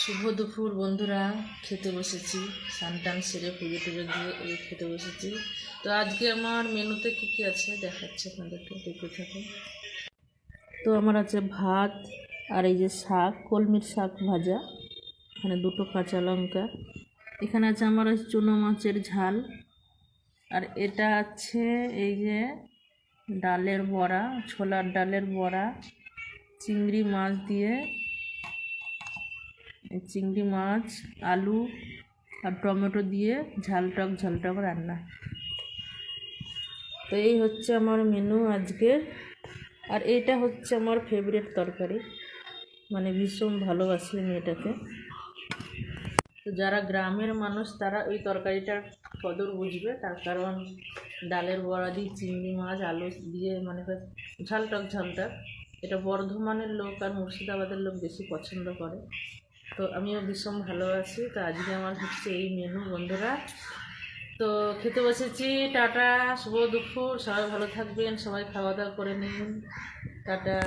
শুভ দুপুর বন্ধুরা, খেতে বসেছি। স্নান সেরে পুজো টুজো দিয়ে এই খেতে বসেছি। তো আজকে আমার মেনুতে কী কী আছে দেখাচ্ছি আপনাদেরকে, দেখতে থাকুন। তো আমার আছে ভাত আর এই যে শাক, কলমির শাক ভাজা, এখানে দুটো কাঁচা লঙ্কা, এখানে আছে আমার চুনো মাছের ঝাল, আর এটা আছে এই যে ডালের বড়া, ছোলার ডালের বড়া, চিংড়ি মাছ দিয়ে, চিংড়ি মাছ, আলু আর টমেটো দিয়ে ঝালটক রান্না। তো এই হচ্ছে আমার মেনু আজকের। আর এইটা হচ্ছে আমার ফেভারিট তরকারি, মানে ভীষণ ভালোবাসি আমি এটাকে। তো যারা গ্রামের মানুষ তারা ওই তরকারিটার কদর বুঝবে, তার কারণ ডালের বড়া দিয়ে চিংড়ি মাছ আলু দিয়ে মানে ঝালটক এটা বর্ধমানের লোক আর মুর্শিদাবাদের লোক বেশি পছন্দ করে। তো আমিও ভীষণ ভালোবাসি। তো আজকে আমার হচ্ছে এই মেনু বন্ধুরা। তো খেতে বসেছি। টাটা, শুভ দুপুর, সবাই ভালো থাকবেন, সবাই খাওয়া দাওয়া করে নিন। টাটা।